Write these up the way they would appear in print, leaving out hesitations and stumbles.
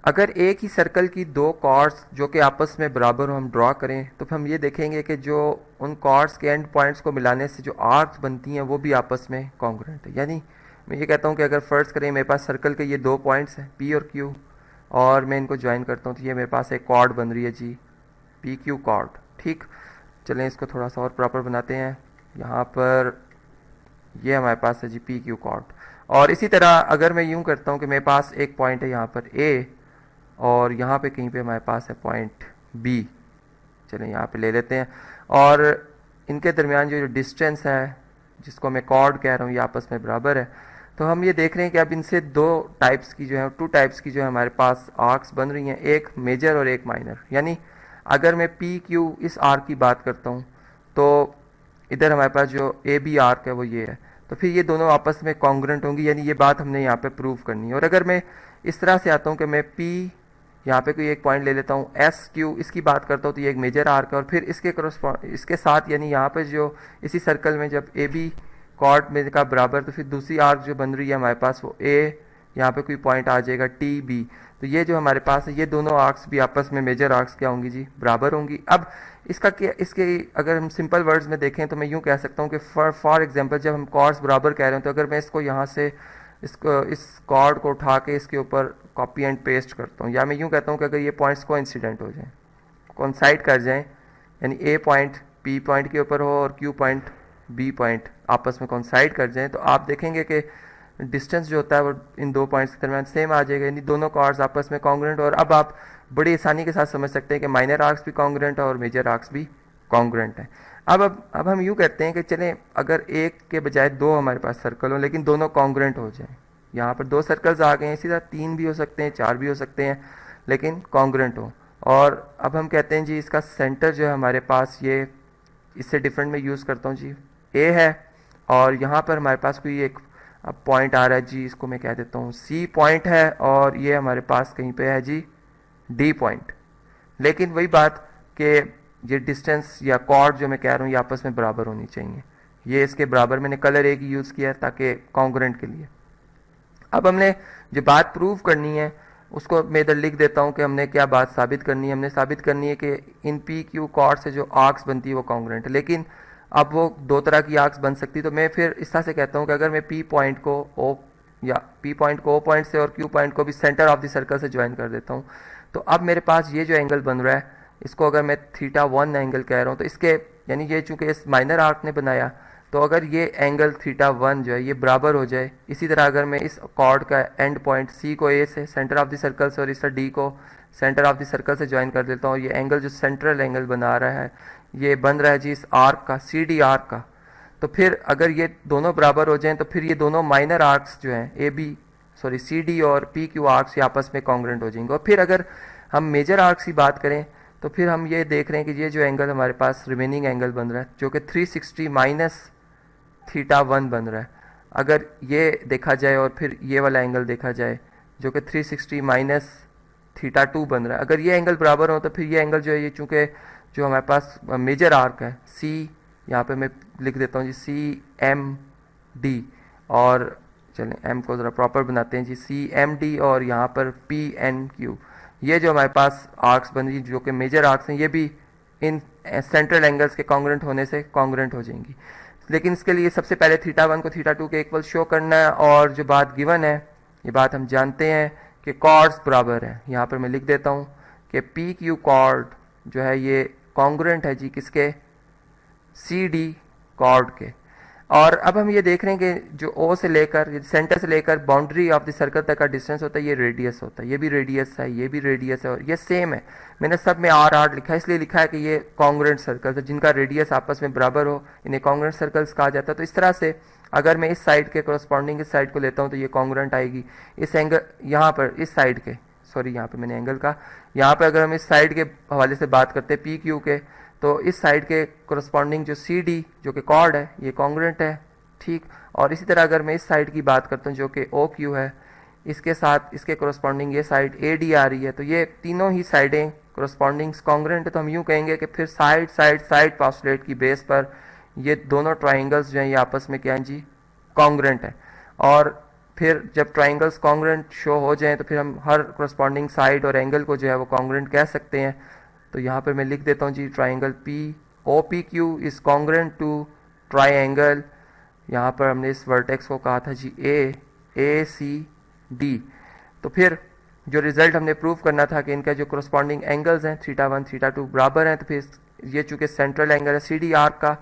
अगर एक ही सर्कल की दो कॉर्ड्स जो कि आपस में बराबर हो हम ड्रॉ करें तो फिर हम ये देखेंगे कि जो उन कॉर्ड्स के एंड पॉइंट्स को मिलाने से जो आर्क्स बनती हैं वो भी आपस में कॉन्ग्रुएंट है। यानी मैं ये कहता हूँ कि अगर फ़र्ज़ करें मेरे पास सर्कल के ये दो पॉइंट्स हैं पी और क्यू, और मैं इनको ज्वाइन करता हूँ तो ये मेरे पास एक कॉर्ड बन रही है जी, पी क्यू कॉर्ड। ठीक, चलें इसको थोड़ा सा और प्रॉपर बनाते हैं। यहाँ पर ये हमारे पास है जी पी क्यू कॉर्ड। और इसी तरह अगर मैं यूँ करता हूँ कि मेरे पास एक पॉइंट है यहाँ पर ए, और यहाँ पे कहीं पे हमारे पास है पॉइंट बी, चलें यहाँ पे ले लेते हैं, और इनके दरमियान जो डिस्टेंस है जिसको मैं कॉर्ड कह रहा हूँ ये आपस में बराबर है। तो हम ये देख रहे हैं कि अब इनसे दो टाइप्स की जो है, टू टाइप्स की जो है हमारे पास आर्क्स बन रही हैं, एक मेजर और एक माइनर। यानी अगर मैं पी क्यू इस आर्क की बात करता हूँ तो इधर हमारे पास जो ए बी आर्क है वो ये है, तो फिर ये दोनों आपस में कॉन्ग्रुएंट होंगी, यानी ये बात हमने यहाँ पे प्रूव करनी है। और अगर मैं इस तरह से आता हूँ कि मैं पी यहाँ पे कोई एक पॉइंट ले लेता हूँ एस क्यू, इसकी बात करता हूँ तो ये एक मेजर आर्क है, और फिर इसके इसके साथ यानी यहाँ पे जो इसी सर्कल में जब ए बी कॉर्ड में का बराबर, तो फिर दूसरी आर्क जो बन रही है हमारे पास वो ए, यहाँ पे कोई पॉइंट आ जाएगा टी बी। तो ये जो हमारे पास है ये दोनों आर्क्स भी आपस में मेजर आर्क्स क्या होंगी जी, बराबर होंगी। अब इसका क्या, इसके अगर हम सिंपल वर्ड्स में देखें तो मैं यूँ कह सकता हूँ कि फॉर एग्जांपल जब हम कॉर्ड्स बराबर कह रहे हैं तो अगर मैं इसको यहाँ से इसको इस कॉर्ड को उठा के इसके ऊपर कॉपी एंड पेस्ट करता हूँ, या मैं यूँ कहता हूँ कि अगर ये पॉइंट्स को इंसिडेंट हो जाएं, कोइंसाइड कर जाएं, यानी ए पॉइंट पी पॉइंट के ऊपर हो और क्यू पॉइंट बी पॉइंट आपस में कोइंसाइड कर जाएं, तो आप देखेंगे कि डिस्टेंस जो होता है वो इन दो पॉइंट्स के दरमियान सेम आ जाएगा, यानी दोनों कॉर्ड्स आपस में कॉन्ग्रुएंट। और अब आप बड़ी आसानी के साथ समझ सकते हैं कि माइनर आर्क्स भी कॉन्ग्रुएंट है और मेजर आर्क्स भी कॉन्ग्रुएंट है। अब हम यूँ कहते हैं कि चलें अगर एक के बजाय दो हमारे पास सर्कल हो लेकिन दोनों कॉन्ग्रुएंट हो जाएं, यहाँ पर दो सर्कल्स आ गए हैं, इसी तरह तीन भी हो सकते हैं, चार भी हो सकते हैं, लेकिन कॉन्ग्रुएंट हो। और अब हम कहते हैं जी इसका सेंटर जो है हमारे पास, ये इससे डिफरेंट में यूज़ करता हूँ जी, ए है, और यहाँ पर हमारे पास कोई एक अब पॉइंट आ रहा है जी, इसको मैं कह देता हूँ सी पॉइंट है, और ये हमारे पास कहीं पे है जी डी पॉइंट। लेकिन वही बात कि ये डिस्टेंस या कॉर्ड जो मैं कह रहा हूँ ये आपस में बराबर होनी चाहिए, ये इसके बराबर मैंने कलर एक यूज़ किया है ताकि कॉन्ग्रुएंट के लिए। अब हमने जो बात प्रूव करनी है उसको मैं इधर लिख देता हूँ कि हमने क्या बात साबित करनी है। हमने साबित करनी है कि इन पी क्यू कॉर्ड से जो आर्क्स बनती है वो कॉन्ग्रुएंट है, लेकिन अब वो दो तरह की आर्क्स बन सकती है। तो मैं फिर इस तरह से कहता हूँ कि अगर मैं पी पॉइंट को ओ, या पी पॉइंट को ओ पॉइंट से और क्यू पॉइंट को भी सेंटर ऑफ द सर्कल से ज्वाइन कर देता हूँ, तो अब मेरे पास ये जो एंगल बन रहा है इसको अगर मैं थीटा वन एंगल कह रहा हूँ, तो इसके यानी ये चूंकि इस माइनर आर्क ने बनाया, तो अगर ये एंगल थीटा वन जो है ये बराबर हो जाए, इसी तरह अगर मैं इस कॉर्ड का एंड पॉइंट सी को ए से सेंटर ऑफ द सर्कल से और इस डी को सेंटर ऑफ द सर्कल से ज्वाइन कर देता हूँ, और ये एंगल जो सेंट्रल एंगल बना रहा है ये बन रहा है जी इस आर्क का, सी डी आर्क का। तो फिर अगर ये दोनों बराबर हो जाएं तो फिर ये दोनों माइनर आर्क्स जो हैं A B sorry C D और पी क्यू आर्क्स ये आपस में कॉन्ग्रुएंट हो जाएंगे। और फिर अगर हम मेजर आर्क्स की बात करें तो फिर हम ये देख रहे हैं कि ये जो एंगल हमारे पास रिमेनिंग एंगल बन रहा है जो कि 360 माइनस थीटा वन बन रहा है, अगर ये देखा जाए और फिर ये वाला एंगल देखा जाए जो कि 360 माइनस थीटा टू बन रहा है, अगर ये एंगल बराबर हो तो फिर ये एंगल जो है ये चूँकि जो हमारे पास मेजर आर्क है सी, यहाँ पे मैं लिख देता हूँ जी सी एम डी, और चलें एम को ज़रा प्रॉपर बनाते हैं जी सी एम डी, और यहाँ पर पी एन क्यू, ये जो हमारे पास आर्क्स बन रही जो कि मेजर आर्क्स हैं ये भी इन सेंट्रल एंगल्स के कॉन्ग्रुएंट होने से कॉन्ग्रुएंट हो जाएंगी। लेकिन इसके लिए सबसे पहले थीटा वन को थीटा टू के इक्वल शो करना है, और जो बात गिवन है ये बात हम जानते हैं कि कॉर्ड्स बराबर है। यहाँ पर मैं लिख देता हूँ कि पी क्यू कॉर्ड जो है ये कॉन्ग्रुएंट है जी किसके, सी डी कॉर्ड के। और अब हम ये देख रहे हैं कि जो ओ से लेकर सेंटर से लेकर बाउंड्री ऑफ द सर्कल तक का डिस्टेंस होता है ये रेडियस होता है, ये भी रेडियस है, ये भी रेडियस है, और ये सेम है। मैंने सब में आर आर लिखा है, इसलिए लिखा है कि ये कॉन्ग्रुएंट सर्कल्स है जिनका रेडियस आपस में बराबर हो, इन्हें कॉन्ग्रुएंट सर्कल्स कहा जाता है। तो इस तरह से अगर मैं इस साइड के कोरस्पॉन्डिंग इस साइड को लेता हूँ तो ये कॉन्ग्रुएंट आएगी इस एंगल यहाँ पर इस साइड के, सॉरी यहाँ पे मैंने एंगल का, यहाँ पे अगर हम इस साइड के हवाले से बात करते हैं पी क्यू के, तो इस साइड के कोरस्पॉन्डिंग जो सी डी जो कि कॉर्ड है ये कॉन्ग्रुएंट है, ठीक। और इसी तरह अगर मैं इस साइड की बात करता हूँ जो कि ओ क्यू है, इसके साथ इसके कोरस्पॉन्डिंग ये साइड ए डी आ रही है, तो ये तीनों ही साइडें कोरस्पॉन्डिंग्स कॉन्ग्रुएंट है। तो हम यूँ कहेंगे कि फिर साइड साइड साइड पोस्टुलेट की बेस पर ये दोनों ट्राइंगल्स जो हैं ये आपस में क्या हैं जी, कॉन्ग्रुएंट है। और फिर जब ट्राइंगल्स कॉन्ग्रेंट शो हो जाएं तो फिर हम हर करस्पॉन्डिंग साइड और एंगल को जो है वो कॉन्ग्रेंट कह सकते हैं। तो यहाँ पर मैं लिख देता हूँ जी, triangle P O P Q is congruent to triangle, यहाँ पर हमने इस वर्टेक्स को कहा था जी ए सी डी। तो फिर जो रिजल्ट हमने प्रूव करना था कि इनका जो करस्पॉन्डिंग एंगल्स हैं थीटा 1 थीटा 2 बराबर हैं, तो फिर ये चूंकि सेंट्रल एंगल है सी डी आर्क का,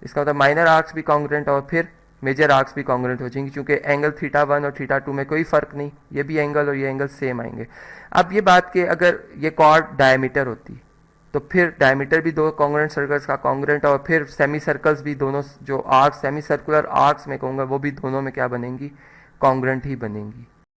इसका मतलब माइनर आर्क्स भी कॉन्ग्रेंट और फिर मेजर आर्क्स भी कॉन्ग्रेंट हो जाएंगे, क्योंकि एंगल थीटा 1 और थीटा 2 में कोई फर्क नहीं, ये भी एंगल और ये एंगल सेम आएंगे। अब ये बात कि अगर ये कॉर्ड डायमीटर होती तो फिर डायमीटर भी दो कॉन्ग्रेंट सर्कल्स का कॉन्ग्रेंट, और फिर सेमी सर्कल्स भी दोनों जो आर्क्स सेमी सर्कुलर आर्क्स में कहूँगा वो भी दोनों में क्या बनेंगी, कॉन्ग्रेंट ही बनेंगी।